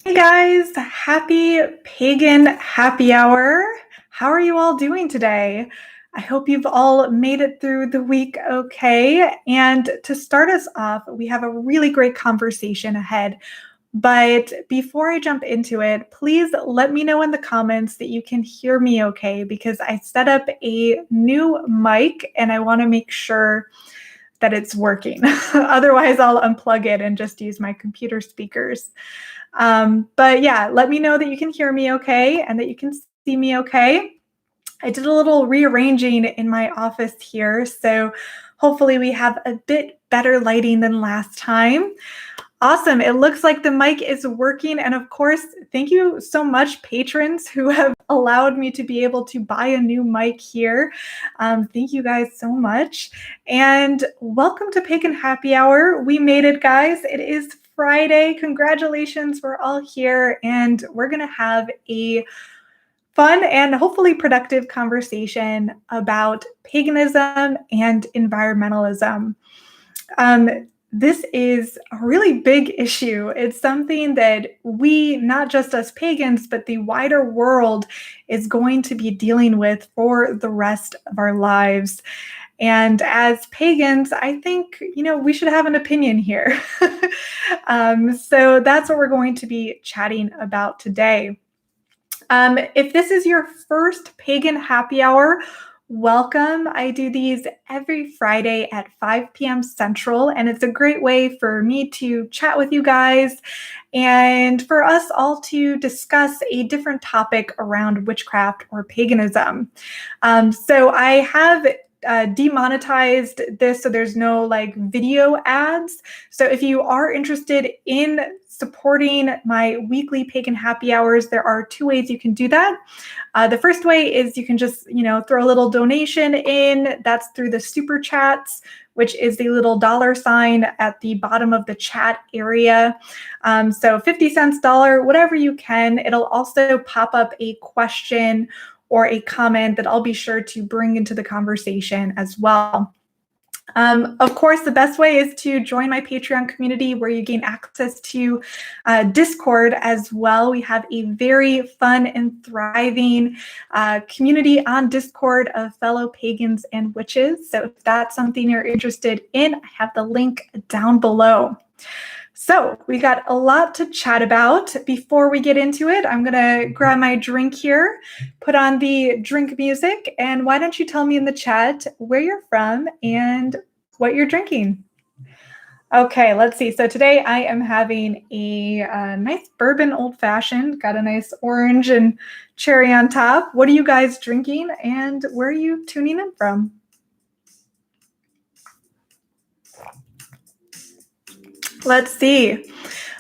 Hey guys, happy Pagan happy hour. How are you all doing today? I hope you've all made it through the week okay. And to start us off, we have a really great conversation ahead. But before I jump into it, please let me know in the comments that you can hear me okay, because I set up a new mic and I want to make sure that it's working. Otherwise, I'll unplug it and just use my computer speakers. But yeah, let me know that you can hear me okay and that you can see me okay. I did a little rearranging in my office here, so hopefully we have a bit better lighting than last time. Awesome. It looks like the mic is working. And of course, thank you so much, patrons who have allowed me to be able to buy a new mic here. Thank you guys so much. And welcome to Pagan Happy Hour. We made it, guys. It is Friday. Congratulations. We're all here. And we're going to have a fun and hopefully productive conversation about paganism and environmentalism. This is a really big issue. It's something that we, not just us pagans, but the wider world is going to be dealing with for the rest of our lives. And as pagans, I think, we should have an opinion here. So that's what we're going to be chatting about today. If this is your first Pagan Happy Hour, welcome. I do these every Friday at 5 p.m. Central, and it's a great way for me to chat with you guys and for us all to discuss a different topic around witchcraft or paganism. So I have demonetized this, so there's no video ads. So if you are interested in supporting my weekly Pagan Happy Hours, there are two ways you can do that. The first way is you can just, throw a little donation in. That's through the super chats, which is the little $ at the bottom of the chat area. So 50 cents, dollar, whatever you can. It'll also pop up a question or a comment that I'll be sure to bring into the conversation as well. Of course, the best way is to join my Patreon community where you gain access to Discord as well. We have a very fun and thriving community on Discord of fellow pagans and witches. So if that's something you're interested in, I have the link down below. So we got a lot to chat about. Before we get into it, I'm going to grab my drink here, put on the drink music, and why don't you tell me in the chat where you're from and what you're drinking? Okay, let's see. So today I am having a nice bourbon old-fashioned, got a nice orange and cherry on top. What are you guys drinking and where are you tuning in from? Let's see.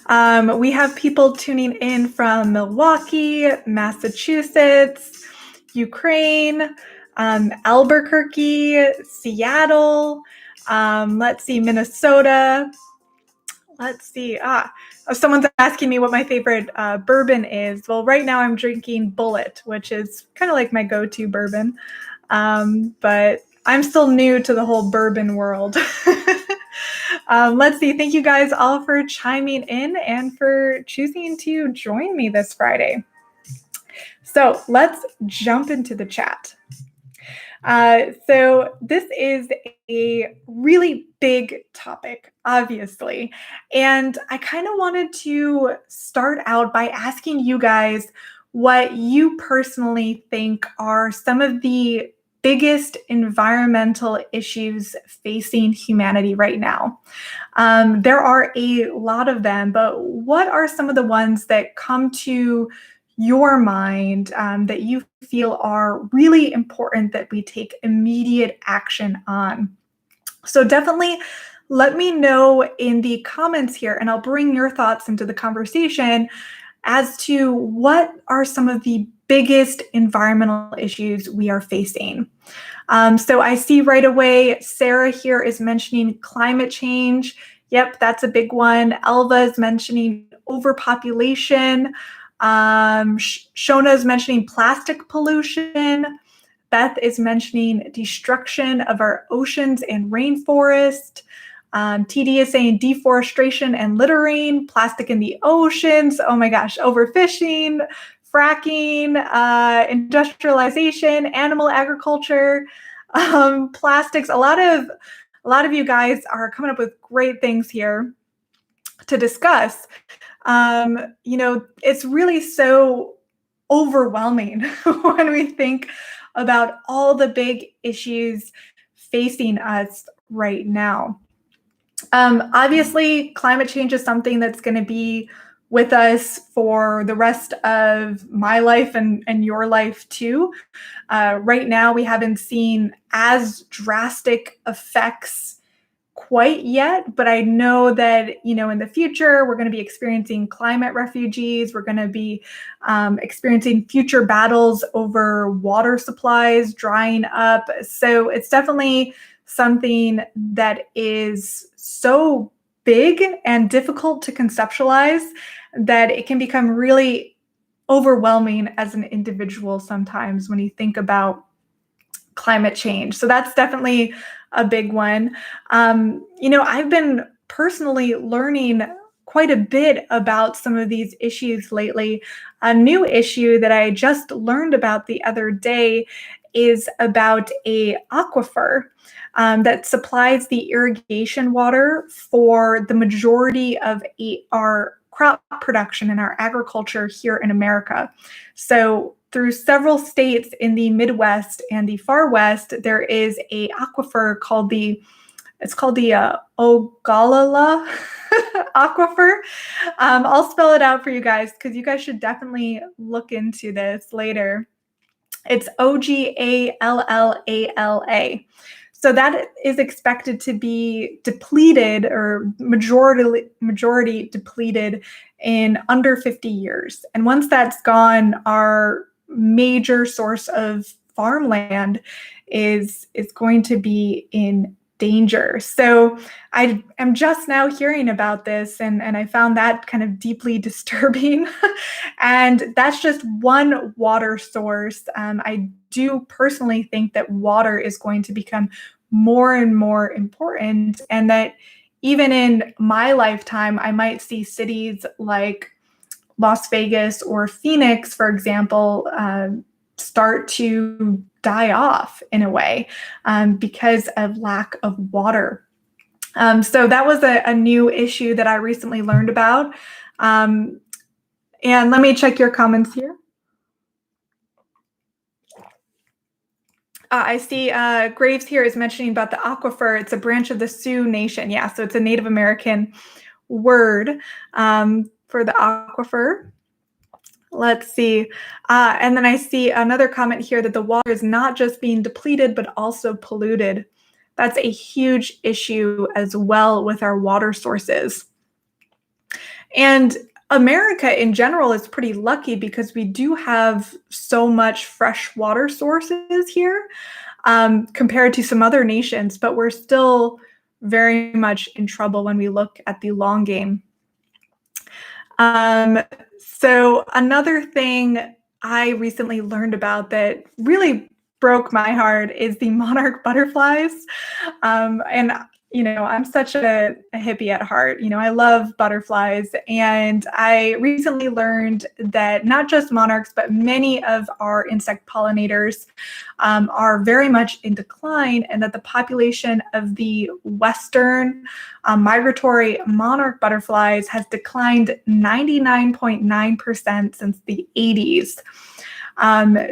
We have people tuning in from Milwaukee, Massachusetts, Ukraine, Albuquerque, Seattle. Let's see, Minnesota. Let's see. Someone's asking me what my favorite bourbon is. Well, right now I'm drinking Bullet, which is kind of like my go-to bourbon. But I'm still new to the whole bourbon world. Let's see. Thank you guys all for chiming in and for choosing to join me this Friday. So let's jump into the chat. So this is a really big topic, obviously. And I kind of wanted to start out by asking you guys what you personally think are some of the biggest environmental issues facing humanity right now. There are a lot of them, but what are some of the ones that come to your mind that you feel are really important that we take immediate action on? So definitely let me know in the comments here, and I'll bring your thoughts into the conversation as to what are some of the biggest environmental issues we are facing. So I see right away, Sarah here is mentioning climate change. Yep, that's a big one. Elva is mentioning overpopulation. Shona is mentioning plastic pollution. Beth is mentioning destruction of our oceans and rainforest. TD is saying deforestation and littering, plastic in the oceans, oh my gosh, overfishing, fracking, industrialization, animal agriculture, plastics. A lot of you guys are coming up with great things here to discuss. It's really so overwhelming when we think about all the big issues facing us right now. Obviously, climate change is something that's going to be with us for the rest of my life and your life too. Right now, we haven't seen as drastic effects quite yet, but I know that, in the future, we're going to be experiencing climate refugees. We're going to be experiencing future battles over water supplies drying up. So it's definitely something that is so big and difficult to conceptualize that it can become really overwhelming as an individual sometimes when you think about climate change. So that's definitely a big one. I've been personally learning quite a bit about some of these issues lately. A new issue that I just learned about the other day is about a aquifer that supplies the irrigation water for the majority of our crop production and our agriculture here in America. So through several states in the Midwest and the Far West, there is a aquifer called the Ogallala aquifer. I'll spell it out for you guys because you guys should definitely look into this later. It's Ogallala. So that is expected to be depleted or majority depleted in under 50 years. And once that's gone, our major source of farmland is going to be in danger. So I am just now hearing about this, and I found that kind of deeply disturbing. And that's just one water source. I do personally think that water is going to become more and more important, and that even in my lifetime, I might see cities like Las Vegas or Phoenix, for example, start to die off in a way because of lack of water. So that was a new issue that I recently learned about. And let me check your comments here. I see Graves here is mentioning about the aquifer. It's a branch of the Sioux Nation. Yeah, so it's a Native American word for the aquifer. Let's see. And then I see another comment here that the water is not just being depleted, but also polluted. That's a huge issue as well with our water sources. And America in general is pretty lucky because we do have so much fresh water sources here compared to some other nations, but we're still very much in trouble when we look at the long game. So another thing I recently learned about that really broke my heart is the Monarch Butterflies. And I'm such a hippie at heart. I love butterflies. And I recently learned that not just monarchs, but many of our insect pollinators are very much in decline, and that the population of the Western migratory monarch butterflies has declined 99.9% since the 80s.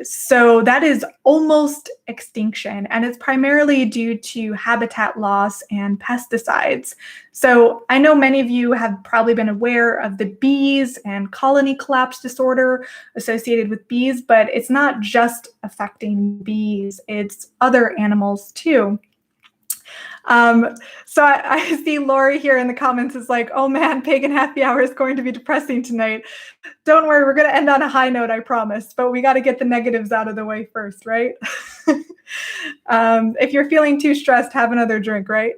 So that is almost extinction, and it's primarily due to habitat loss and pesticides. So I know many of you have probably been aware of the bees and colony collapse disorder associated with bees, but it's not just affecting bees, it's other animals too. So I see Lori here in the comments is like, oh man, Pagan Happy Hour is going to be depressing tonight. Don't worry, we're going to end on a high note, I promise, but we got to get the negatives out of the way first, right? If you're feeling too stressed, have another drink, right?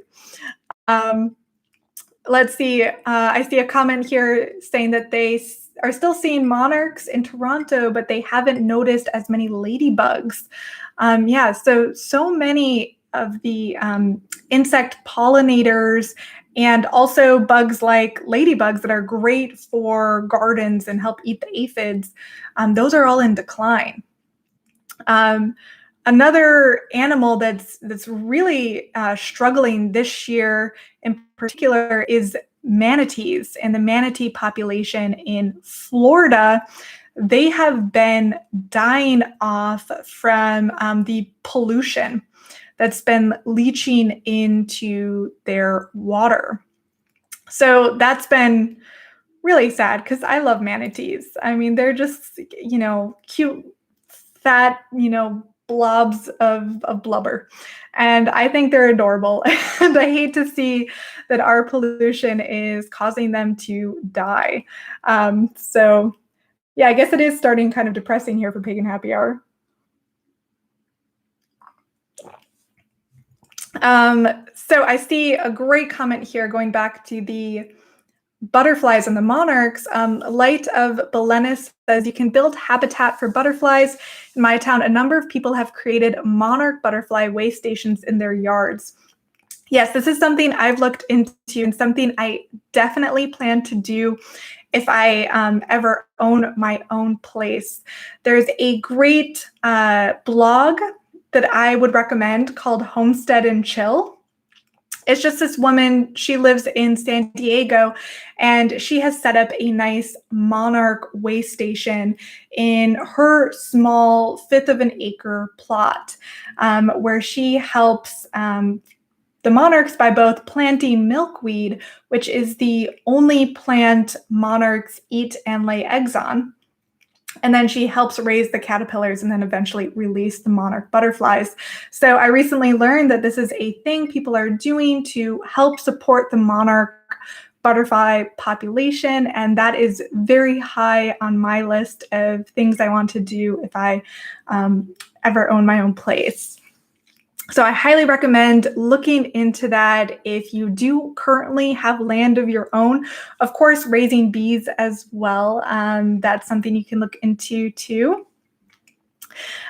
Let's see. I see a comment here saying that they are still seeing monarchs in Toronto, but they haven't noticed as many ladybugs. Yeah, so many of the insect pollinators and also bugs like ladybugs that are great for gardens and help eat the aphids, those are all in decline. Another animal that's really struggling this year in particular is manatees, and the manatee population in Florida. They have been dying off from the pollution that's been leaching into their water. So that's been really sad because I love manatees. I mean, they're just, cute, fat, blobs of blubber. And I think they're adorable. And I hate to see that our pollution is causing them to die. So yeah, I guess it is starting kind of depressing here for Pagan Happy Hour. So I see a great comment here going back to the butterflies and the monarchs. Light of Belenis says, you can build habitat for butterflies. In my town, a number of people have created monarch butterfly way stations in their yards. Yes, this is something I've looked into and something I definitely plan to do if I ever own my own place. There's a great blog that I would recommend called Homestead and Chill. It's just this woman, she lives in San Diego, and she has set up a nice monarch way station in her small 1/5 of an acre plot, where she helps the monarchs by both planting milkweed, which is the only plant monarchs eat and lay eggs on. And then she helps raise the caterpillars and then eventually release the monarch butterflies. So I recently learned that this is a thing people are doing to help support the monarch butterfly population. And that is very high on my list of things I want to do if I ever own my own place. So I highly recommend looking into that if you do currently have land of your own. Of course, raising bees as well. That's something you can look into too.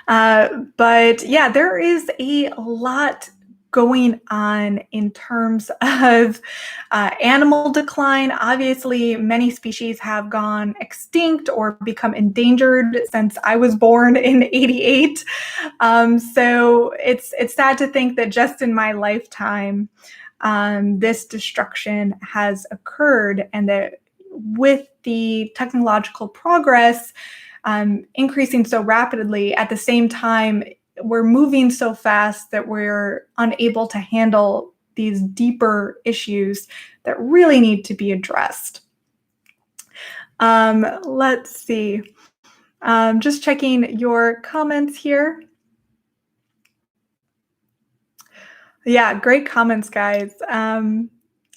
But yeah, there is a lot going on in terms of animal decline. Obviously, many species have gone extinct or become endangered since I was born in '88. So it's sad to think that just in my lifetime, this destruction has occurred, and that with the technological progress increasing so rapidly, at the same time, we're moving so fast that we're unable to handle these deeper issues that really need to be addressed. Let's see. Just checking your comments here. Yeah, great comments, guys.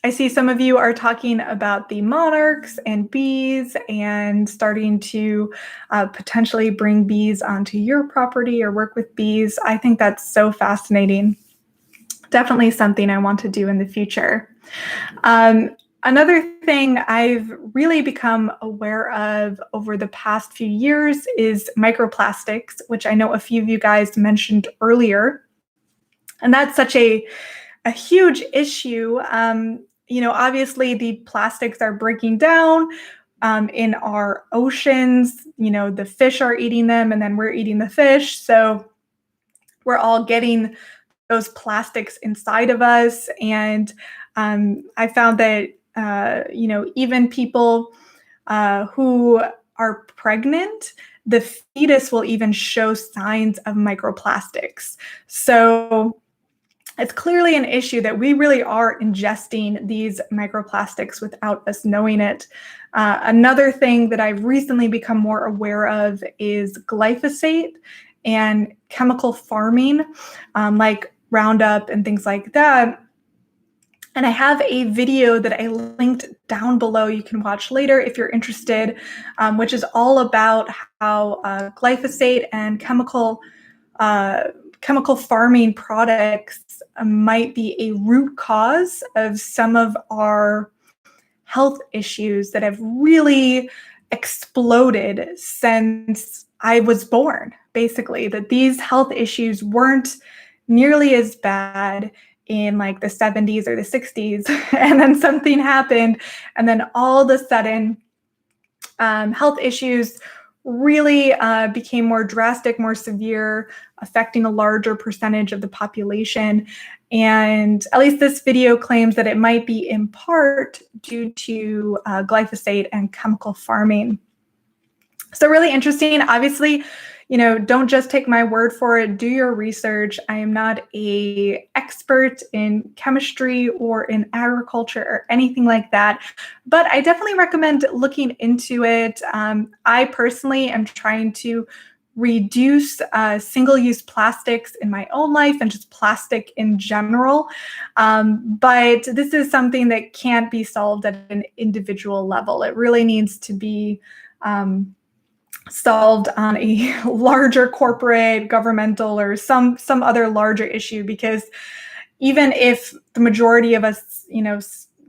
I see some of you are talking about the monarchs and bees and starting to potentially bring bees onto your property or work with bees. I think that's so fascinating. Definitely something I want to do in the future. Another thing I've really become aware of over the past few years is microplastics, which I know a few of you guys mentioned earlier. And that's such a huge issue. Obviously the plastics are breaking down in our oceans. The fish are eating them, and then we're eating the fish. So we're all getting those plastics inside of us. And I found that, even people who are pregnant, the fetus will even show signs of microplastics. So it's clearly an issue that we really are ingesting these microplastics without us knowing it. Another thing that I've recently become more aware of is glyphosate and chemical farming, like Roundup and things like that. And I have a video that I linked down below you can watch later if you're interested, which is all about how glyphosate and chemical farming products might be a root cause of some of our health issues that have really exploded since I was born, basically, that these health issues weren't nearly as bad in like the 70s or the 60s, and then something happened, and then all of a sudden health issues really became more drastic, more severe, affecting a larger percentage of the population. And at least this video claims that it might be in part due to glyphosate and chemical farming. So really interesting. Obviously, don't just take my word for it. Do your research. I am not an expert in chemistry or in agriculture or anything like that, but I definitely recommend looking into it. I personally am trying to reduce single-use plastics in my own life and just plastic in general. But this is something that can't be solved at an individual level. It really needs to be solved on a larger corporate, governmental, or some other larger issue, because even if the majority of us,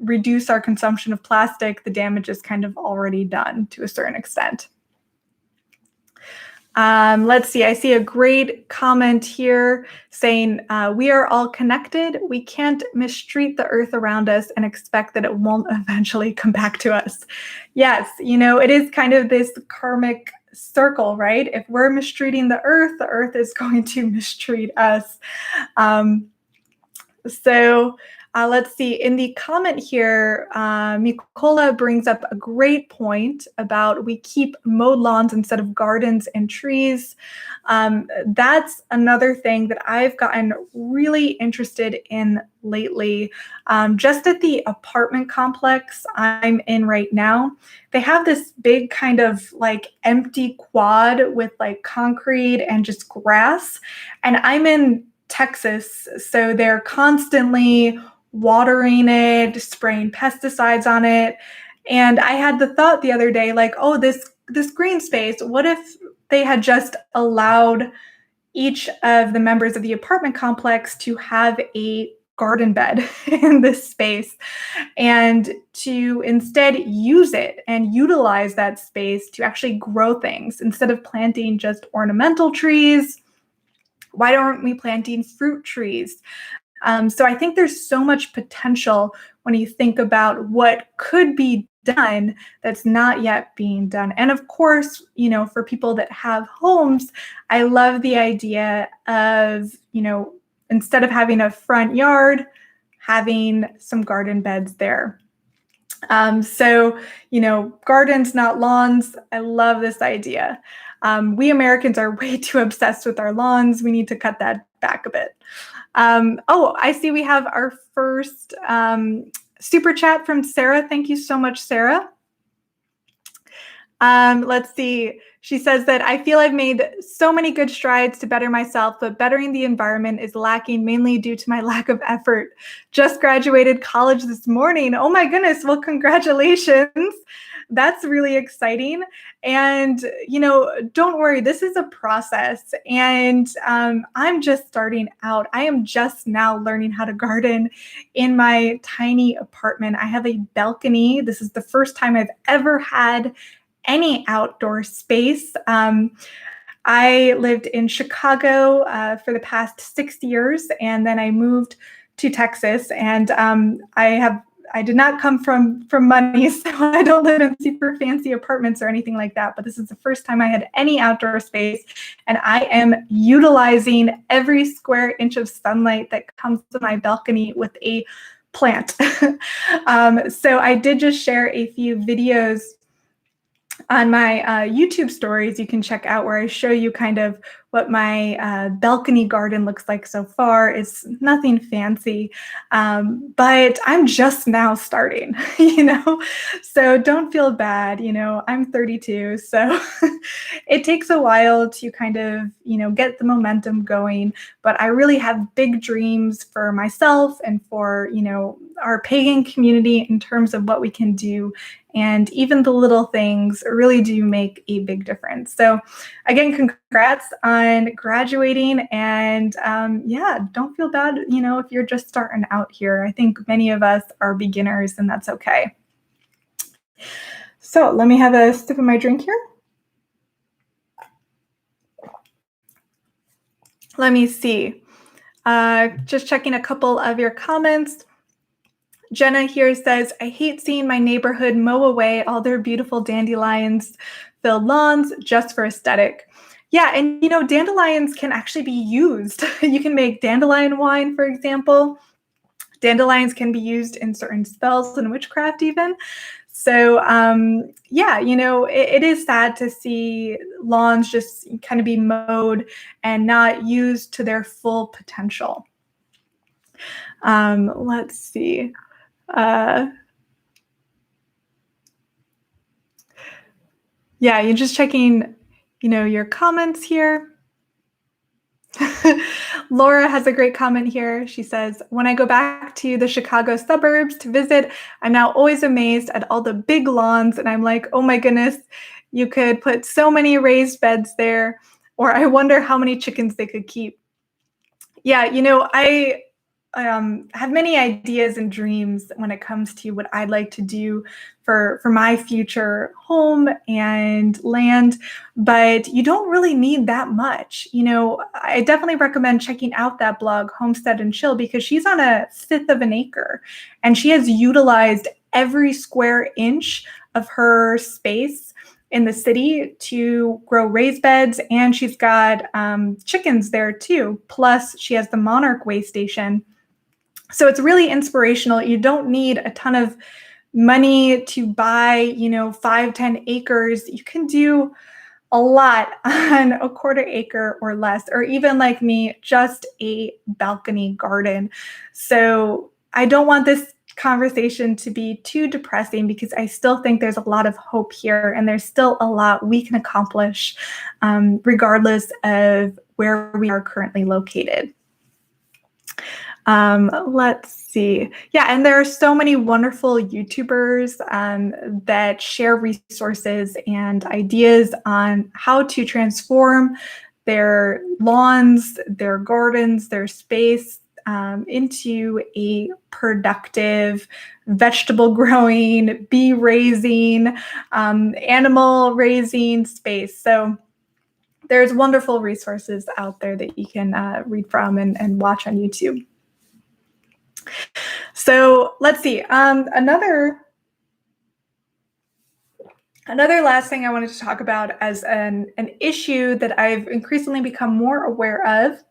reduce our consumption of plastic, the damage is kind of already done to a certain extent. Let's see, I see a great comment here saying, we are all connected. We can't mistreat the earth around us and expect that it won't eventually come back to us. Yes, it is kind of this karmic circle, right? If we're mistreating the earth is going to mistreat us. Let's see, in the comment here, Mikola brings up a great point about we keep mowed lawns instead of gardens and trees. That's another thing that I've gotten really interested in lately. Just at the apartment complex I'm in right now, they have this big kind of like empty quad with like concrete and just grass. And I'm in Texas, so they're constantly watering it, spraying pesticides on it. And I had the thought the other day, like, oh, this green space, what if they had just allowed each of the members of the apartment complex to have a garden bed in this space, and to instead use it and utilize that space to actually grow things instead of planting just ornamental trees. Why aren't we planting fruit trees? So I think there's so much potential when you think about what could be done that's not yet being done. And of course, for people that have homes, I love the idea of, instead of having a front yard, having some garden beds there. Gardens, not lawns. I love this idea. We Americans are way too obsessed with our lawns. We need to cut that back a bit. I see we have our first super chat from Sarah. Thank you so much, Sarah. Let's see. She says that I feel I've made so many good strides to better myself, but bettering the environment is lacking mainly due to my lack of effort. Just graduated college this morning. Oh my goodness. Well, congratulations. That's really exciting. And, don't worry, this is a process. And I'm just starting out. I am just now learning how to garden in my tiny apartment. I have a balcony. This is the first time I've ever had any outdoor space. I lived in Chicago for the past 6 years, and then I moved to Texas. And I did not come from money, so I don't live in super fancy apartments or anything like that. But this is the first time I had any outdoor space, and I am utilizing every square inch of sunlight that comes to my balcony with a plant. So I did just share a few videos on my YouTube stories you can check out, where I show you kind of what my balcony garden looks like so far. It's nothing fancy, but I'm just now starting, so don't feel bad. I'm 32, so it takes a while to kind of, get the momentum going, but I really have big dreams for myself and for, our pagan community in terms of what we can do. And even the little things really do make a big difference. So again, congrats on graduating. And don't feel bad, if you're just starting out here. I think many of us are beginners, and that's okay. So let me have a sip of my drink here. Let me see. Just checking a couple of your comments. Jenna here says, I hate seeing my neighborhood mow away all their beautiful dandelions-filled lawns just for aesthetic. Yeah, and dandelions can actually be used. You can make dandelion wine, for example. Dandelions can be used in certain spells and witchcraft even. So yeah, it is sad to see lawns just kind of be mowed and not used to their full potential. Let's see. Yeah, you're just checking, your comments here. Laura has a great comment here. She says, when I go back to the Chicago suburbs to visit, I'm now always amazed at all the big lawns. And I'm like, oh my goodness, you could put so many raised beds there. Or I wonder how many chickens they could keep. Yeah, I have many ideas and dreams when it comes to what I'd like to do for my future home and land, but you don't really need that much. I definitely recommend checking out that blog, Homestead and Chill, because she's on 1/5 of an acre and she has utilized every square inch of her space in the city to grow raised beds, and she's got chickens there too. Plus, she has the Monarch way station. So it's really inspirational. You don't need a ton of money to buy, 5, 10 acres. You can do a lot on a 1/4 acre or less, or even like me, just a balcony garden. So I don't want this conversation to be too depressing because I still think there's a lot of hope here and there's still a lot we can accomplish regardless of where we are currently located. Let's see. Yeah, and there are so many wonderful YouTubers that share resources and ideas on how to transform their lawns, their gardens, their space into a productive vegetable growing, bee raising, animal raising space. So there's wonderful resources out there that you can read from and watch on YouTube. So let's see. Another last thing I wanted to talk about as an issue that I've increasingly become more aware of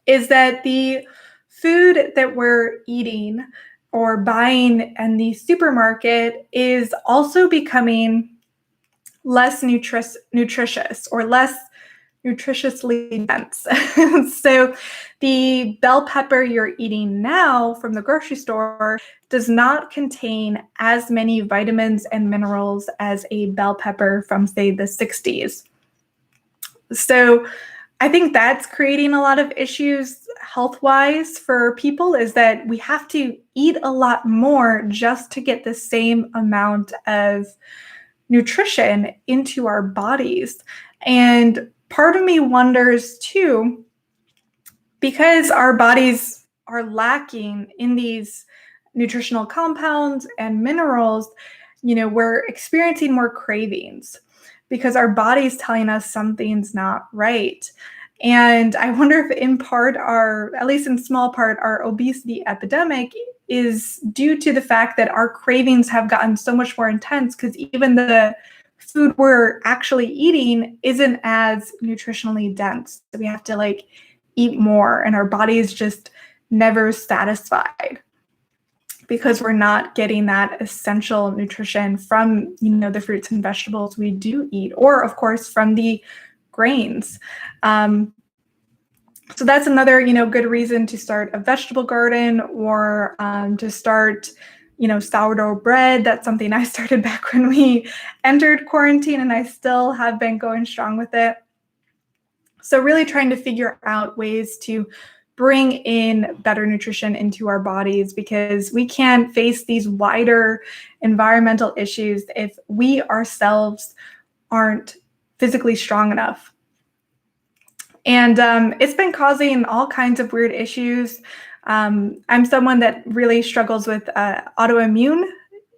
is that the food that we're eating or buying in the supermarket is also becoming less nutritious or less nutritiously dense. So the bell pepper you're eating now from the grocery store does not contain as many vitamins and minerals as a bell pepper from, say, the 60s. So I think that's creating a lot of issues health-wise for people, is that we have to eat a lot more just to get the same amount of nutrition into our bodies. And part of me wonders too, because our bodies are lacking in these nutritional compounds and minerals, we're experiencing more cravings because our body's telling us something's not right. And I wonder if in part, at least in small part, our obesity epidemic is due to the fact that our cravings have gotten so much more intense because even the food we're actually eating isn't as nutritionally dense. So we have to eat more and our body is just never satisfied because we're not getting that essential nutrition from, the fruits and vegetables we do eat, or of course from the grains. So that's another, good reason to start a vegetable garden or to start, sourdough bread. That's something I started back when we entered quarantine, and I still have been going strong with it. So really trying to figure out ways to bring in better nutrition into our bodies, because we can't face these wider environmental issues if we ourselves aren't physically strong enough. And it's been causing all kinds of weird issues. I'm someone that really struggles with autoimmune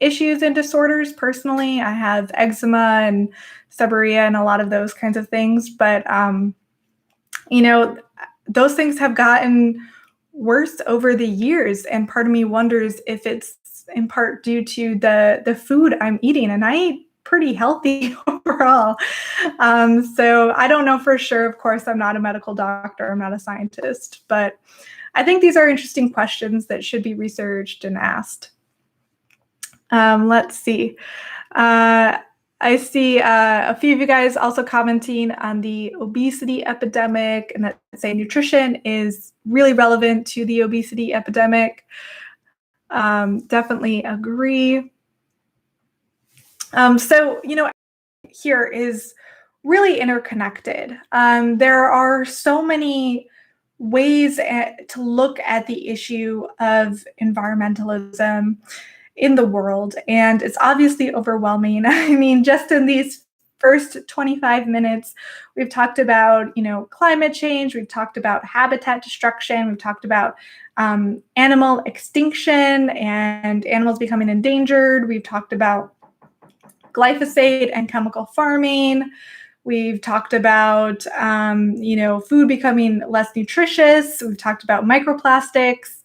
issues and disorders personally. I have eczema and seborrhea and a lot of those kinds of things. But, those things have gotten worse over the years. And part of me wonders if it's in part due to the food I'm eating. And I eat pretty healthy overall. So I don't know for sure. Of course, I'm not a medical doctor. I'm not a scientist. But I think these are interesting questions that should be researched and asked. Let's see. I see a few of you guys also commenting on the obesity epidemic, and that say nutrition is really relevant to the obesity epidemic. Definitely agree. So, here is really interconnected. There are so many ways to look at the issue of environmentalism in the world, and it's obviously overwhelming. I mean, just in these first 25 minutes, we've talked about, climate change, we've talked about habitat destruction, we've talked about animal extinction and animals becoming endangered, we've talked about glyphosate and chemical farming, we've talked about, food becoming less nutritious, we've talked about microplastics.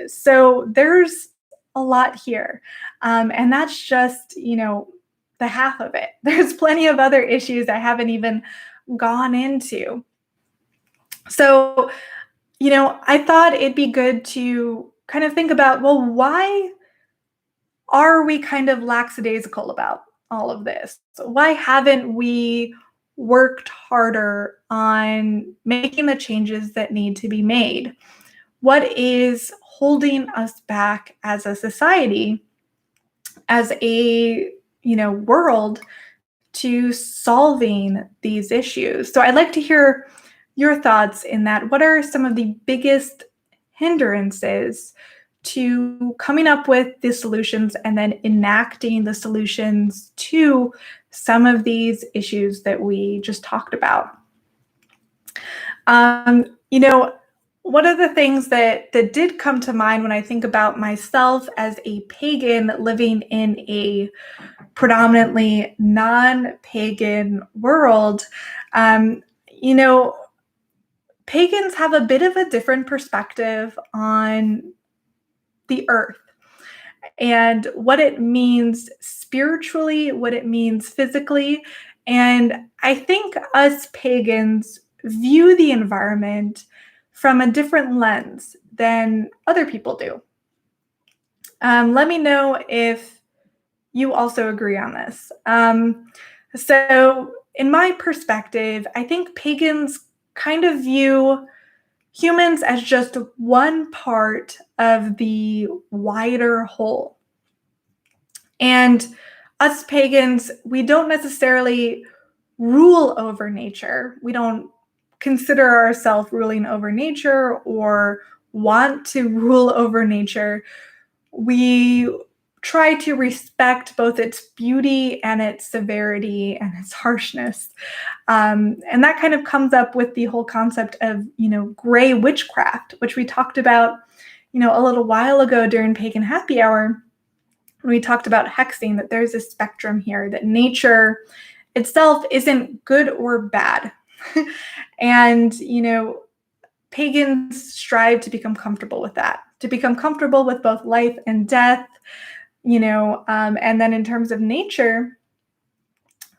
So there's a lot here. And that's just, the half of it. There's plenty of other issues I haven't even gone into. So, I thought it'd be good to kind of think about, well, why are we kind of lackadaisical about all of this? Why haven't we worked harder on making the changes that need to be made? What is holding us back as a society, as a world, to solving these issues? So I'd like to hear your thoughts in that. What are some of the biggest hindrances to coming up with the solutions and then enacting the solutions to some of these issues that we just talked about? One of the things that did come to mind when I think about myself as a pagan living in a predominantly non-pagan world, pagans have a bit of a different perspective on the earth and what it means spiritually, what it means physically. And I think us pagans view the environment from a different lens than other people do. Let me know if you also agree on this. So in my perspective, I think pagans kind of view humans as just one part of the wider whole. And us pagans, we don't necessarily rule over nature. We don't consider ourselves ruling over nature or want to rule over nature. We try to respect both its beauty and its severity and its harshness. And that kind of comes up with the whole concept of, gray witchcraft, which we talked about, a little while ago during Pagan Happy Hour, when we talked about hexing, that there's a spectrum here, that nature itself isn't good or bad. And, pagans strive to become comfortable with that, to become comfortable with both life and death, and then in terms of nature,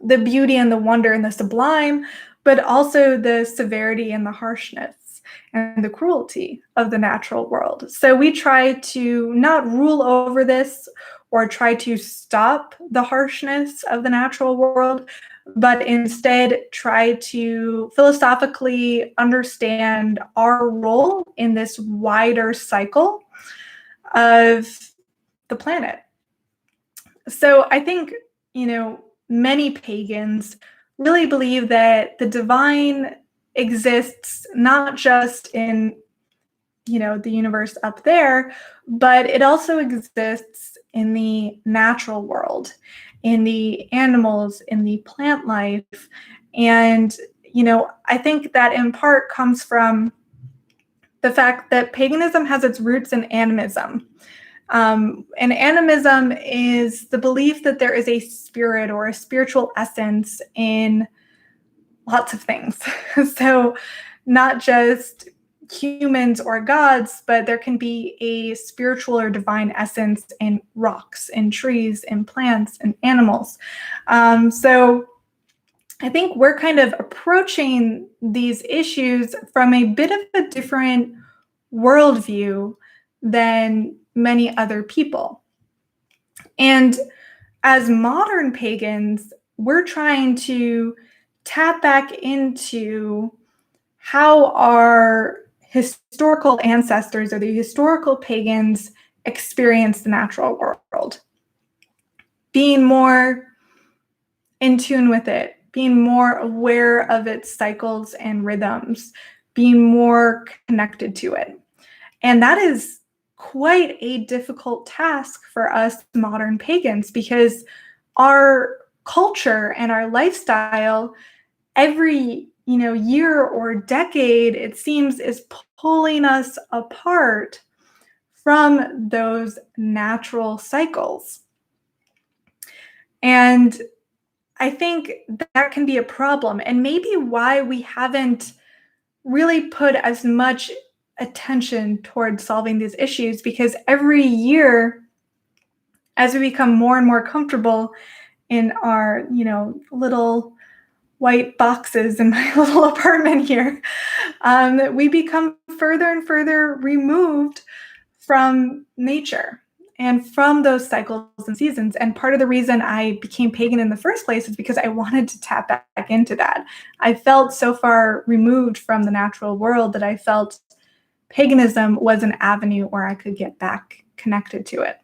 the beauty and the wonder and the sublime, but also the severity and the harshness and the cruelty of the natural world. So we try to not rule over this or try to stop the harshness of the natural world, but instead try to philosophically understand our role in this wider cycle of the planet. So I think, many pagans really believe that the divine exists not just in, the universe up there, but it also exists in the natural world, in the animals, in the plant life. And, I think that in part comes from the fact that paganism has its roots in animism. And animism is the belief that there is a spirit or a spiritual essence in lots of things. So not just humans or gods, but there can be a spiritual or divine essence in rocks, in trees, in plants, and animals. So I think we're kind of approaching these issues from a bit of a different worldview than many other people. And as modern pagans, we're trying to tap back into how our historical ancestors or the historical pagans experienced the natural world. Being more in tune with it, being more aware of its cycles and rhythms, being more connected to it. And that is quite a difficult task for us modern pagans, because our culture and our lifestyle every year or decade, it seems, is pulling us apart from those natural cycles. And I think that can be a problem, and maybe why we haven't really put as much attention towards solving these issues, because every year, as we become more and more comfortable in our, little white boxes in my little apartment here, we become further and further removed from nature and from those cycles and seasons. And part of the reason I became pagan in the first place is because I wanted to tap back into that. I felt so far removed from the natural world that I felt paganism was an avenue where I could get back connected to it.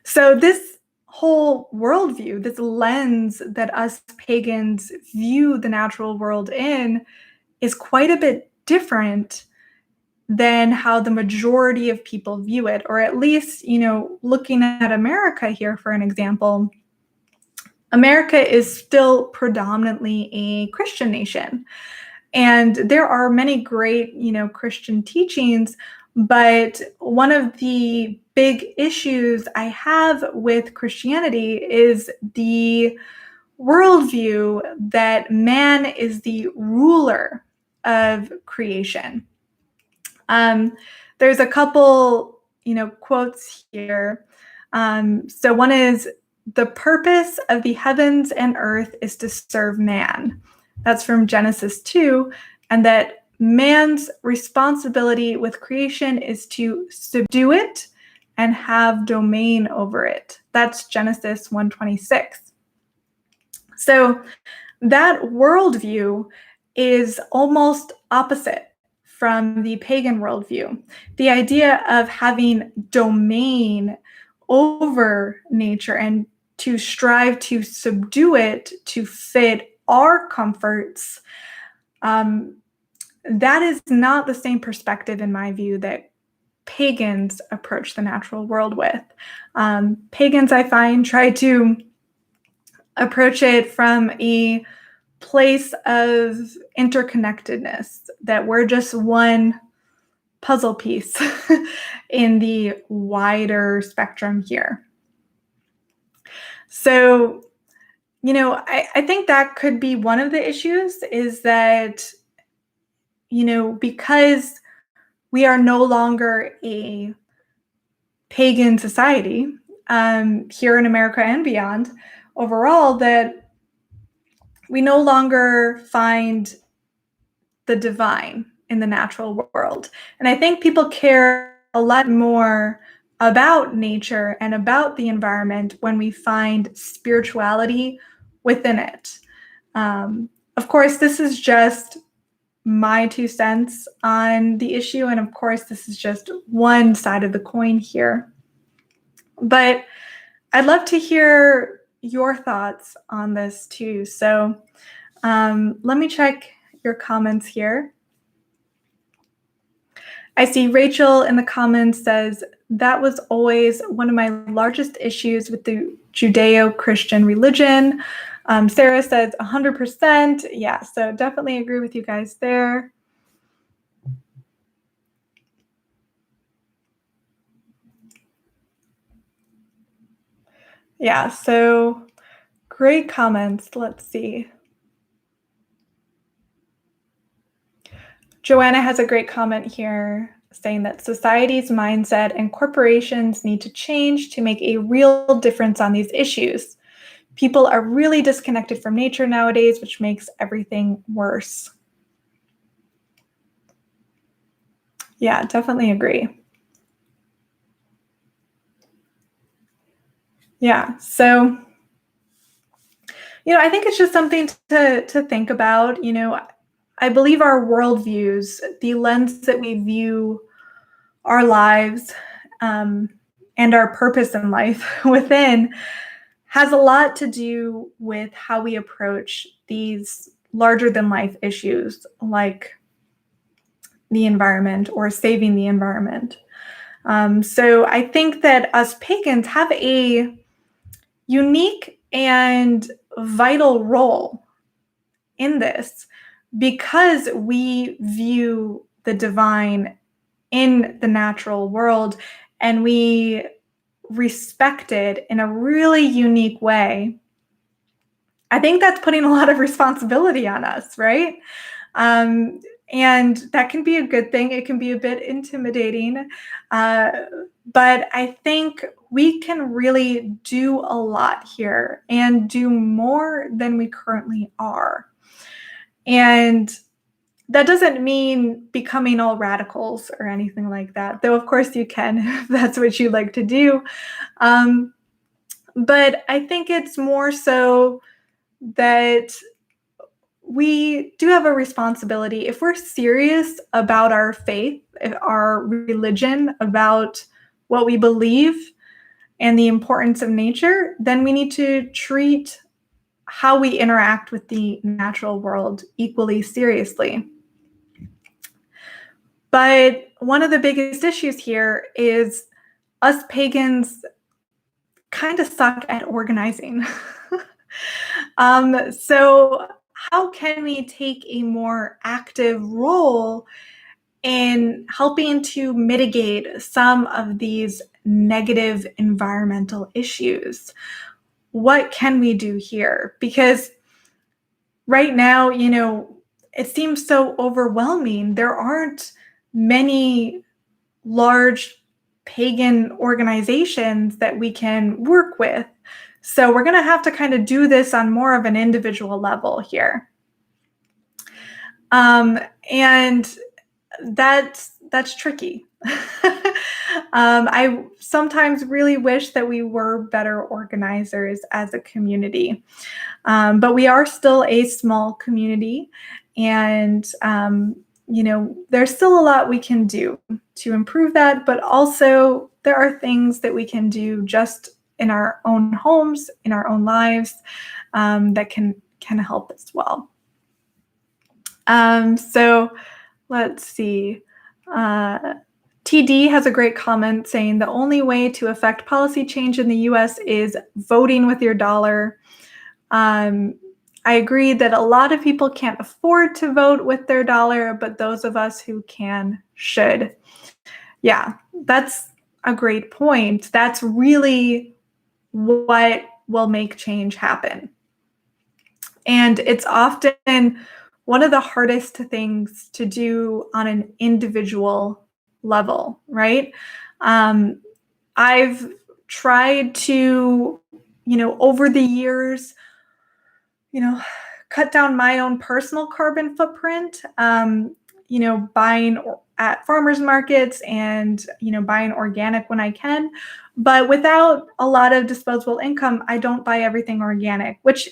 So this whole worldview, this lens that us pagans view the natural world in, is quite a bit different than how the majority of people view it. Or at least, looking at America here, for an example, America is still predominantly a Christian nation. And there are many great, Christian teachings, but one of the big issues I have with Christianity is the worldview that man is the ruler of creation. There's a couple, quotes here. So one is, "The purpose of the heavens and earth is to serve man." That's from Genesis 2, and that man's responsibility with creation is to subdue it and have domain over it. That's Genesis 1:26. So that worldview is almost opposite from the pagan worldview. The idea of having domain over nature and to strive to subdue it to fit our comforts, that is not the same perspective, in my view, that pagans approach the natural world with. Pagans, I find, try to approach it from a place of interconnectedness, that we're just one puzzle piece in the wider spectrum here. So, I think that could be one of the issues, is that, because we are no longer a pagan society here in America and beyond, overall, that we no longer find the divine in the natural world. And I think people care a lot more about nature and about the environment when we find spirituality within it. Of course, this is just my 2 cents on the issue, and of course, this is just one side of the coin here. But I'd love to hear your thoughts on this too. So let me check your comments here. I see Rachel in the comments says, "That was always one of my largest issues with the Judeo-Christian religion." Sarah says 100%. Yeah, so definitely agree with you guys there. Yeah, so great comments. Let's see. Joanna has a great comment here saying that society's mindset and corporations need to change to make a real difference on these issues. People are really disconnected from nature nowadays, which makes everything worse. Yeah, definitely agree. Yeah, so, I think it's just something to think about. I believe our worldviews, the lens that we view our lives and our purpose in life within, has a lot to do with how we approach these larger than life issues like the environment or saving the environment. So I think that us pagans have a unique and vital role in this because we view the divine in the natural world and we respect it in a really unique way. I think that's putting a lot of responsibility on us, right? And that can be a good thing. It can be a bit intimidating. But I think we can really do a lot here and do more than we currently are. And that doesn't mean becoming all radicals or anything like that, though, of course, you can if that's what you like to do. But I think it's more so that we do have a responsibility. If we're serious about our faith, our religion, about what we believe and the importance of nature, then we need to treat how we interact with the natural world equally seriously. But one of the biggest issues here is us pagans kind of suck at organizing. So how can we take a more active role in helping to mitigate some of these negative environmental issues? What can we do here? Because right now, it seems so overwhelming. There aren't many large pagan organizations that we can work with. So we're going to have to kind of do this on more of an individual level here. And that's tricky. I sometimes really wish that we were better organizers as a community. But we are still a small community, and there's still a lot we can do to improve that, but also there are things that we can do just in our own homes, in our own lives, that can help as well. So let's see. TD has a great comment saying the only way to affect policy change in the US is voting with your dollar. I agree that a lot of people can't afford to vote with their dollar, but those of us who can should. Yeah, that's a great point. That's really what will make change happen. And it's often one of the hardest things to do on an individual level, right? I've tried to, over the years, cut down my own personal carbon footprint, buying at farmers markets and, buying organic when I can. But without a lot of disposable income, I don't buy everything organic, which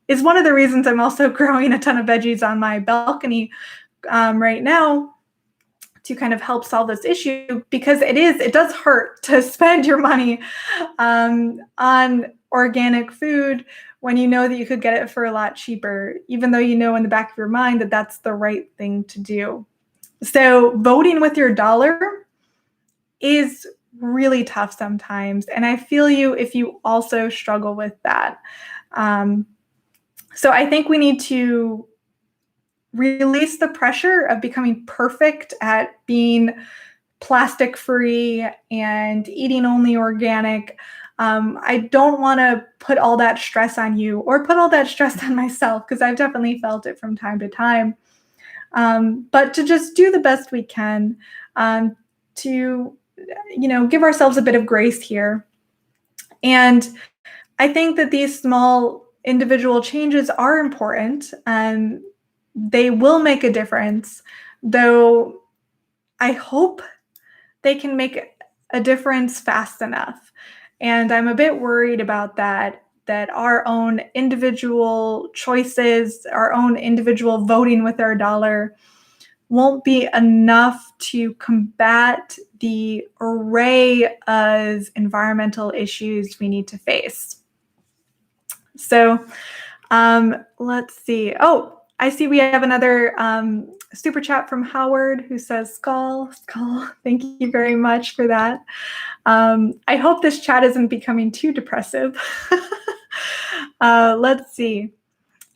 is one of the reasons I'm also growing a ton of veggies on my balcony right now to kind of help solve this issue, because it does hurt to spend your money on organic food when you know that you could get it for a lot cheaper, even though you know in the back of your mind that that's the right thing to do. So voting with your dollar is really tough sometimes, and I feel you if you also struggle with that. So I think we need to release the pressure of becoming perfect at being plastic free and eating only organic. I don't want to put all that stress on you or put all that stress on myself, because I've definitely felt it from time to time. but to just do the best we can to, give ourselves a bit of grace here. And I think that these small individual changes are important and they will make a difference, though I hope they can make a difference fast enough. And I'm a bit worried about that our own individual choices, our own individual voting with our dollar won't be enough to combat the array of environmental issues we need to face. So let's see. Oh, I see we have another super chat from Howard who says, Skull. Thank you very much for that. I hope this chat isn't becoming too depressive. Let's see.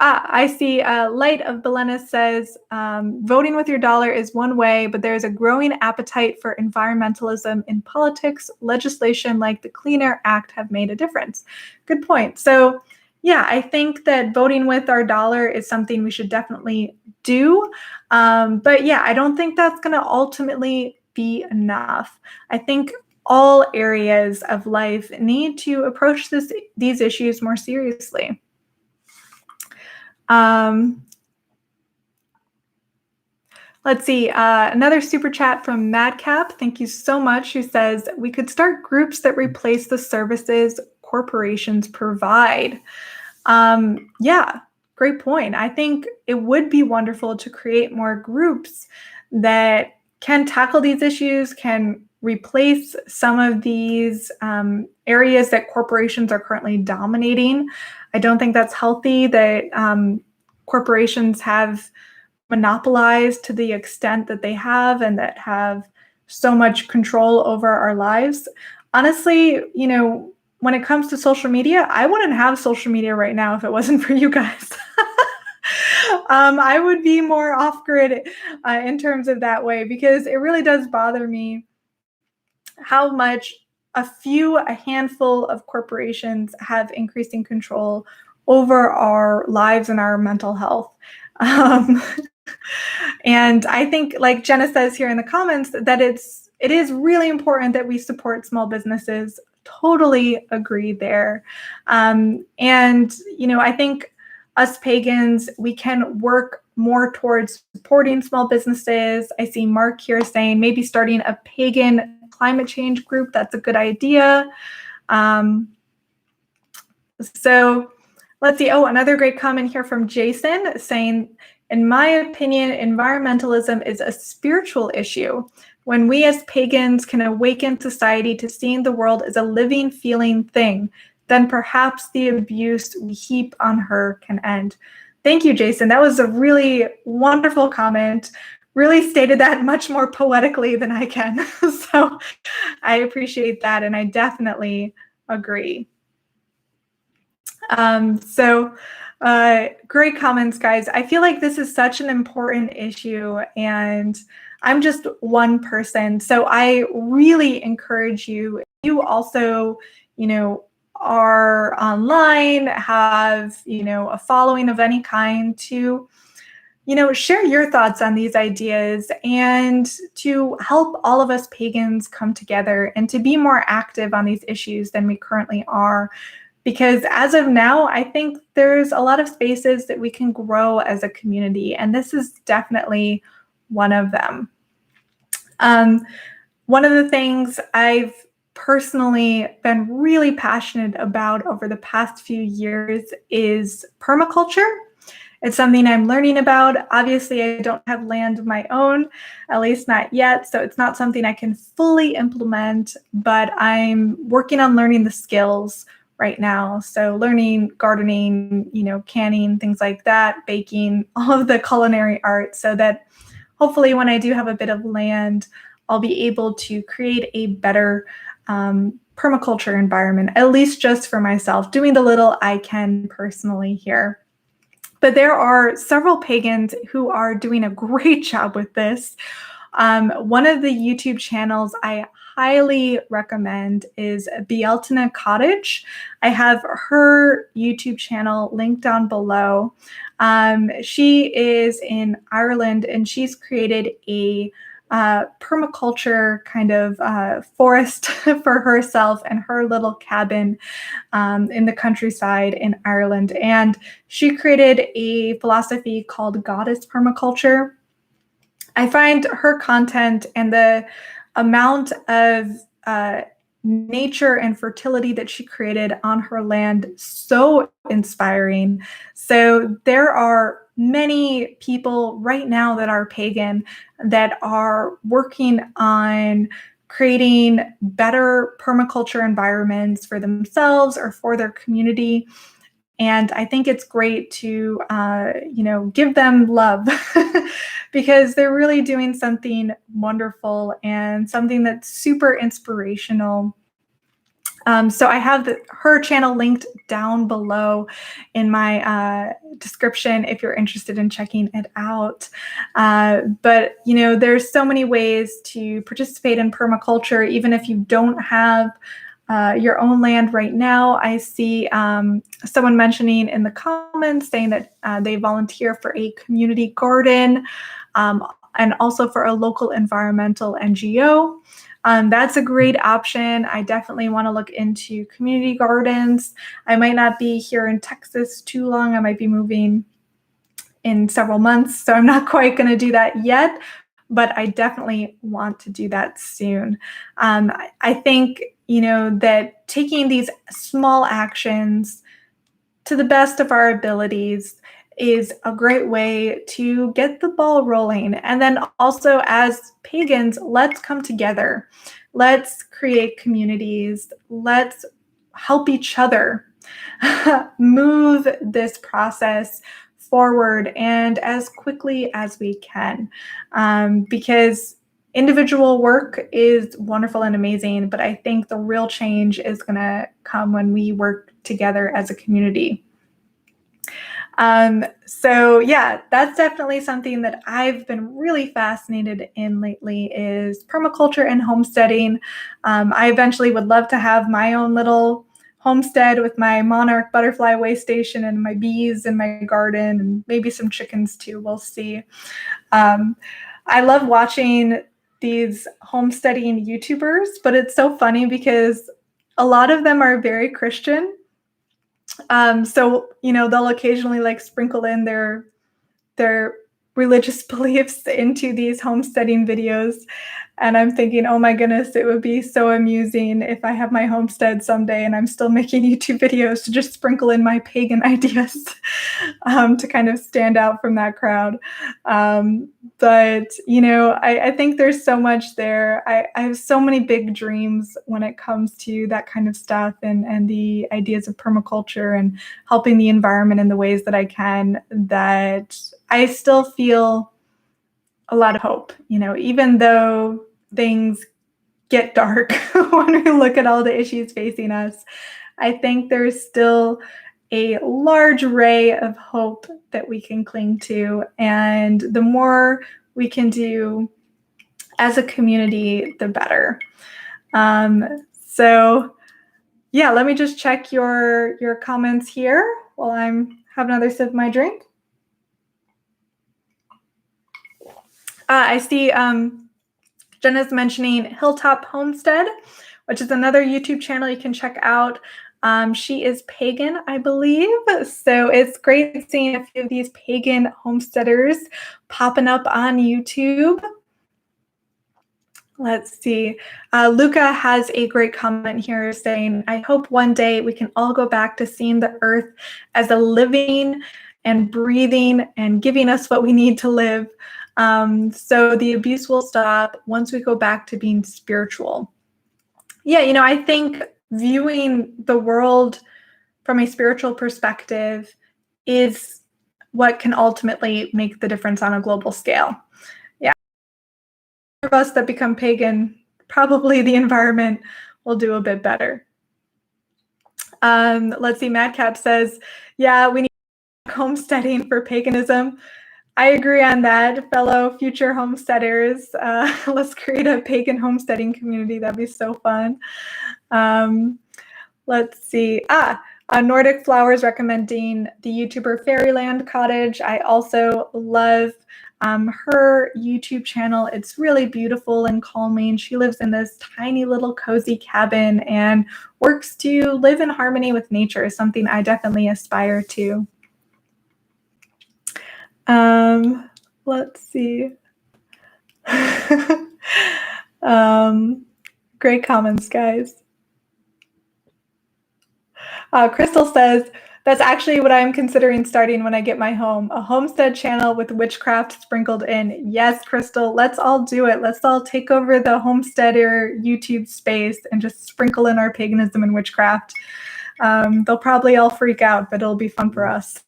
I see Light of Belena says, voting with your dollar is one way, but there is a growing appetite for environmentalism in politics. Legislation like the Clean Air Act have made a difference. Good point. So yeah, I think that voting with our dollar is something we should definitely do. But yeah, I don't think that's going to ultimately be enough. I think all areas of life need to approach these issues more seriously. Let's see, another super chat from Madcap. Thank you so much. Who says, we could start groups that replace the services corporations provide. Yeah, great point. I think it would be wonderful to create more groups that can tackle these issues, can replace some of these areas that corporations are currently dominating. I don't think that's healthy that corporations have monopolized to the extent that they have and that have so much control over our lives. Honestly, when it comes to social media, I wouldn't have social media right now if it wasn't for you guys. I would be more off-grid in terms of that way, because it really does bother me how much a handful of corporations have increasing control over our lives and our mental health. And I think, like Jenna says here in the comments, that it is really important that we support small businesses. Totally agree there. And, I think us pagans, we can work more towards supporting small businesses. I see Mark here saying maybe starting a pagan climate change group. That's a good idea. So let's see. Oh, another great comment here from Jason saying, in my opinion, environmentalism is a spiritual issue. When we as pagans can awaken society to seeing the world as a living, feeling thing, then perhaps the abuse we heap on her can end. Thank you, Jason. That was a really wonderful comment. Really stated that much more poetically than I can. So I appreciate that, and I definitely agree. Great comments, guys. I feel like this is such an important issue, and I'm just one person. So I really encourage you, if you also, are online, have, a following of any kind, to, share your thoughts on these ideas and to help all of us pagans come together and to be more active on these issues than we currently are. Because as of now, I think there's a lot of spaces that we can grow as a community, and this is definitely one of them. One of the things I've personally been really passionate about over the past few years is permaculture. It's something I'm learning about. Obviously, I don't have land of my own, at least not yet, so it's not something I can fully implement, but I'm working on learning the skills right now. So learning gardening, canning, things like that, baking, all of the culinary art, so that hopefully when I do have a bit of land, I'll be able to create a better permaculture environment, at least just for myself, doing the little I can personally here. But there are several pagans who are doing a great job with this. One of the YouTube channels I highly recommend is Bealtina Cottage. I have her YouTube channel linked down below. She is in Ireland, and she's created a permaculture kind of forest for herself and her little cabin in the countryside in Ireland. And she created a philosophy called Goddess Permaculture. I find her content and the amount of nature and fertility that she created on her land so inspiring. So there are many people right now that are pagan that are working on creating better permaculture environments for themselves or for their community. And I think it's great to, give them love because they're really doing something wonderful and something that's super inspirational. So I have her channel linked down below in my description if you're interested in checking it out. But, there's so many ways to participate in permaculture, even if you don't have your own land right now. I see someone mentioning in the comments saying that they volunteer for a community garden and also for a local environmental NGO. That's a great option. I definitely want to look into community gardens. I might not be here in Texas too long. I might be moving in several months, so I'm not quite going to do that yet, but I definitely want to do that soon. I think, that taking these small actions to the best of our abilities is a great way to get the ball rolling. And then also, as pagans, let's come together. Let's create communities. Let's help each other move this process forward and as quickly as we can, because individual work is wonderful and amazing, but I think the real change is going to come when we work together as a community. So yeah, that's definitely something that I've been really fascinated in lately is permaculture and homesteading. I eventually would love to have my own little homestead with my Monarch Butterfly way station and my bees in my garden and maybe some chickens too. We'll see. I love watching these homesteading YouTubers, but it's so funny because a lot of them are very Christian. So, they'll occasionally sprinkle in their religious beliefs into these homesteading videos. And I'm thinking, oh my goodness, it would be so amusing if I have my homestead someday and I'm still making YouTube videos to just sprinkle in my pagan ideas to kind of stand out from that crowd. But, I think there's so much there. I have so many big dreams when it comes to that kind of stuff and the ideas of permaculture and helping the environment in the ways that I can, that I still feel a lot of hope, even though things get dark when we look at all the issues facing us. I think there's still a large ray of hope that we can cling to. And the more we can do as a community, the better. So yeah, let me just check your comments here while I'm having another sip of my drink. I see Jenna's mentioning Hilltop Homestead, which is another YouTube channel you can check out. She is pagan, I believe. So it's great seeing a few of these pagan homesteaders popping up on YouTube. Let's see. Luca has a great comment here saying, I hope one day we can all go back to seeing the earth as a living and breathing and giving us what we need to live. So the abuse will stop once we go back to being spiritual. Yeah, I think viewing the world from a spiritual perspective is what can ultimately make the difference on a global scale. Yeah. For us that become pagan, probably the environment will do a bit better. Let's see, Madcap says, yeah, we need homesteading for paganism. I agree on that, fellow future homesteaders. Let's create a pagan homesteading community. That'd be so fun. Let's see. Nordic Flowers recommending the YouTuber Fairyland Cottage. I also love her YouTube channel. It's really beautiful and calming. She lives in this tiny little cozy cabin and works to live in harmony with nature, something I definitely aspire to. Let's see. Great comments, guys. Crystal says, that's actually what I'm considering starting when I get my home, a homestead channel with witchcraft sprinkled in. Yes, Crystal, let's all do it. Let's all take over the homesteader YouTube space and just sprinkle in our paganism and witchcraft. They'll probably all freak out, but it'll be fun for us.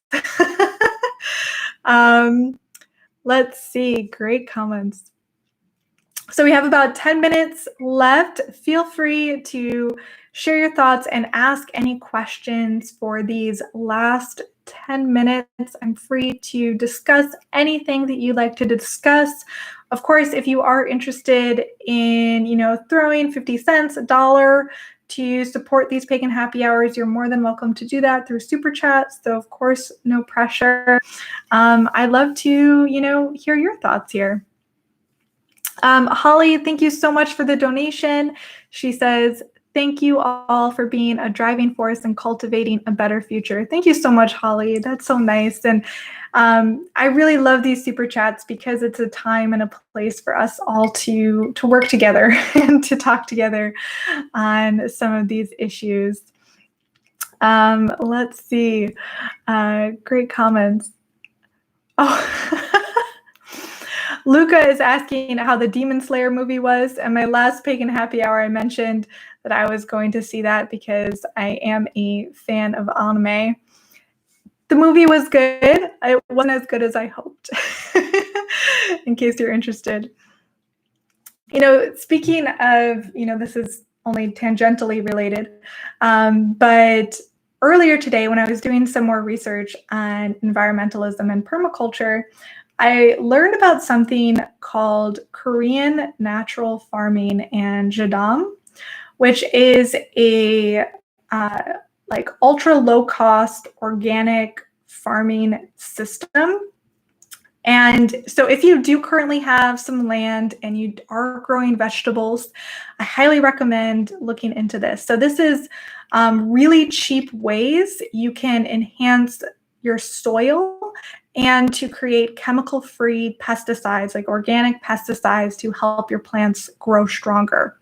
Let's see, great comments. So we have about 10 minutes left. Feel free to share your thoughts and ask any questions for these last 10 minutes. I'm free to discuss anything that you'd like to discuss. Of course, if you are interested in, throwing 50 cents, $1 to support these pagan happy hours, you're more than welcome to do that through Super Chat. So of course, no pressure. I'd love to, hear your thoughts here. Holly, thank you so much for the donation. She says, thank you all for being a driving force and cultivating a better future. Thank you so much, Holly. That's so nice. And I really love these super chats because it's a time and a place for us all to work together and to talk together on some of these issues. Let's see. Great comments. Oh. Luca is asking how the Demon Slayer movie was. And my last Pagan Happy Hour, I mentioned that I was going to see that because I am a fan of anime. The movie was good. It wasn't as good as I hoped, in case you're interested. Speaking of, this is only tangentially related, but earlier today when I was doing some more research on environmentalism and permaculture, I learned about something called Korean natural farming and jadam, which is a ultra low cost organic farming system. And so if you do currently have some land and you are growing vegetables, I highly recommend looking into this. So this is really cheap ways you can enhance your soil and to create chemical-free pesticides, like organic pesticides, to help your plants grow stronger.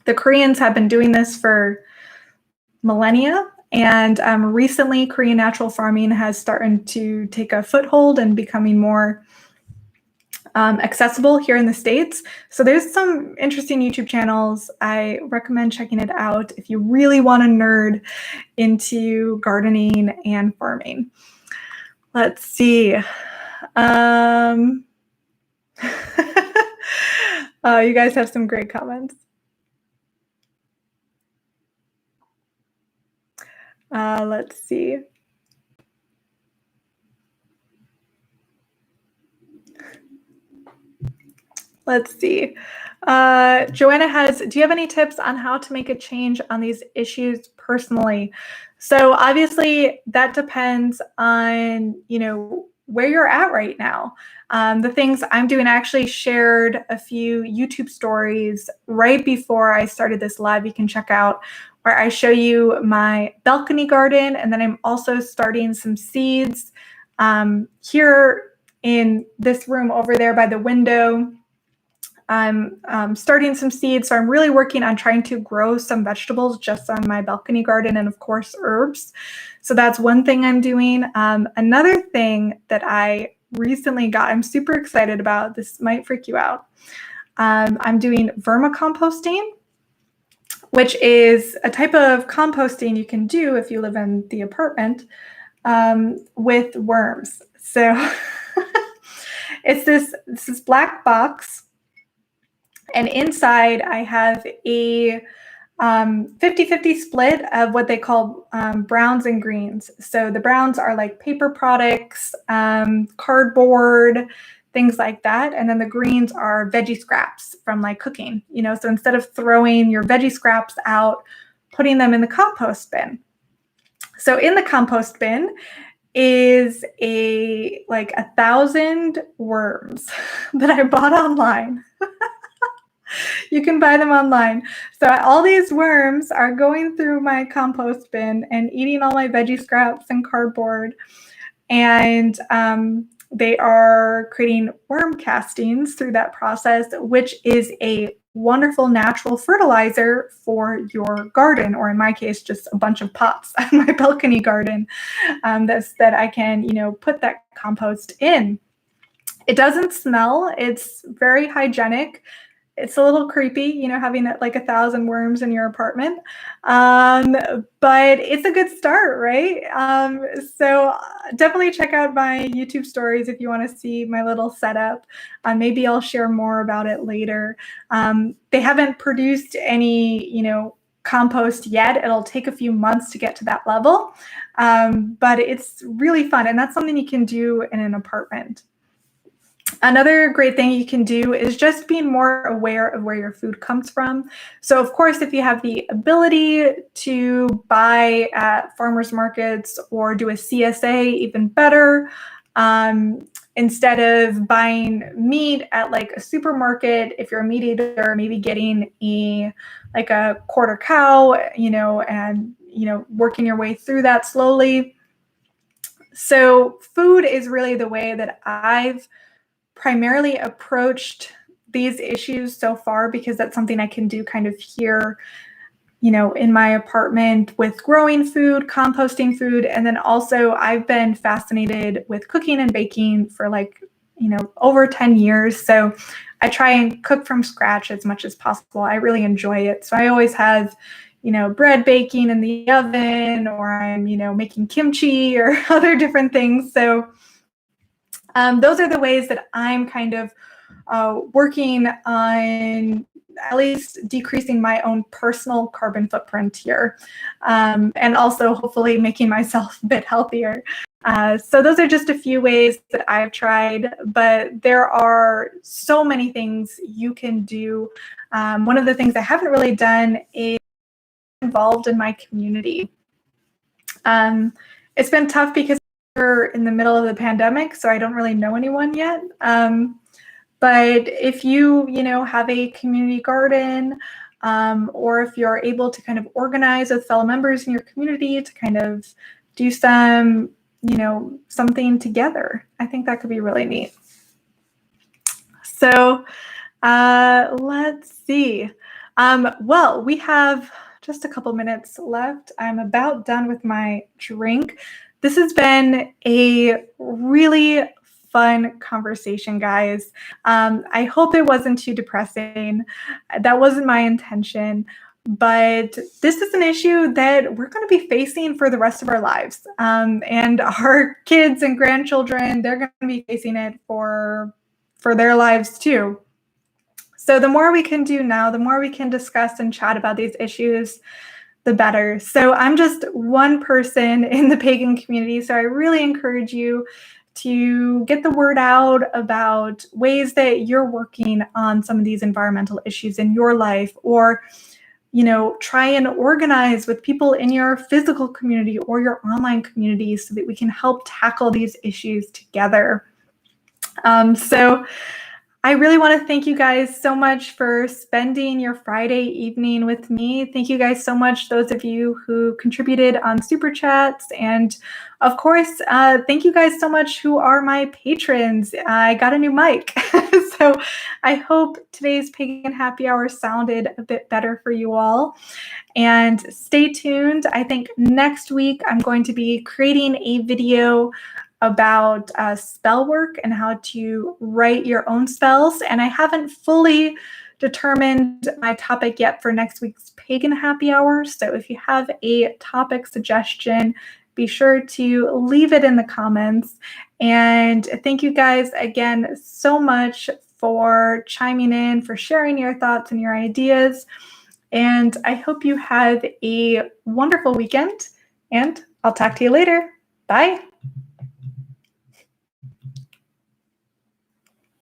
The Koreans have been doing this for millennia, and recently Korean natural farming has started to take a foothold and becoming more accessible here in the States. So there's some interesting YouTube channels. I recommend checking it out if you really want to nerd into gardening and farming. Let's see. You guys have some great comments. Let's see. Let's see. Joanna has, do you have any tips on how to make a change on these issues personally? So obviously that depends on, where you're at right now. The things I'm doing, I actually shared a few YouTube stories right before I started this live you can check out, where I show you my balcony garden, and then I'm also starting some seeds here in this room over there by the window. I'm starting some seeds, so I'm really working on trying to grow some vegetables just on my balcony garden, and of course herbs. So that's one thing I'm doing. Another thing that I recently got, I'm super excited about, this might freak you out. I'm doing vermicomposting, which is a type of composting you can do if you live in the apartment with worms. So it's this black box. And inside I have a 50-50 split of what they call browns and greens. So the browns are like paper products, cardboard, things like that. And then the greens are veggie scraps from like cooking, so instead of throwing your veggie scraps out, putting them in the compost bin. So in the compost bin is like 1,000 worms that I bought online. You can buy them online. So all these worms are going through my compost bin and eating all my veggie scraps and cardboard. And they are creating worm castings through that process, which is a wonderful natural fertilizer for your garden, or in my case, just a bunch of pots on my balcony garden that I can, put that compost in. It doesn't smell. It's very hygienic. It's a little creepy, having like 1,000 worms in your apartment, but it's a good start, right? So definitely check out my YouTube stories if you want to see my little setup. Maybe I'll share more about it later. They haven't produced any, compost yet. It'll take a few months to get to that level, but it's really fun, and that's something you can do in an apartment. Another great thing you can do is just being more aware of where your food comes from. So of course, if you have the ability to buy at farmers markets or do a CSA, even better. Instead of buying meat at like a supermarket, if you're a meat eater, maybe getting a quarter cow, and working your way through that slowly. So food is really the way that I've primarily approached these issues so far, because that's something I can do kind of here, in my apartment with growing food, composting food. And then also I've been fascinated with cooking and baking for over 10 years. So I try and cook from scratch as much as possible. I really enjoy it. So I always have, bread baking in the oven, or I'm, making kimchi or other different things. So those are the ways that I'm kind of working on at least decreasing my own personal carbon footprint here, and also hopefully making myself a bit healthier. So those are just a few ways that I've tried, but there are so many things you can do. One of the things I haven't really done is involved in my community. It's been tough because we're in the middle of the pandemic, so I don't really know anyone yet. But if you, have a community garden, or if you're able to kind of organize with fellow members in your community to kind of do some, something together, I think that could be really neat. So let's see. Well, we have just a couple minutes left. I'm about done with my drink. This has been a really fun conversation, guys. I hope it wasn't too depressing. That wasn't my intention, but this is an issue that we're going to be facing for the rest of our lives. And our kids and grandchildren, they're going to be facing it for their lives too. So the more we can do now, the more we can discuss and chat about these issues, the better. So I'm just one person in the pagan community, so I really encourage you to get the word out about ways that you're working on some of these environmental issues in your life, or try and organize with people in your physical community or your online community so that we can help tackle these issues together. So I really want to thank you guys so much for spending your Friday evening with me. Thank you guys so much, those of you who contributed on Super Chats. And of course, thank you guys so much who are my patrons. I got a new mic. So I hope today's Pagan Happy Hour sounded a bit better for you all. And stay tuned. I think next week I'm going to be creating a video about spell work and how to write your own spells. And I haven't fully determined my topic yet for next week's Pagan Happy Hour. So if you have a topic suggestion, be sure to leave it in the comments. And thank you guys again so much for chiming in, for sharing your thoughts and your ideas. And I hope you have a wonderful weekend, and I'll talk to you later. Bye.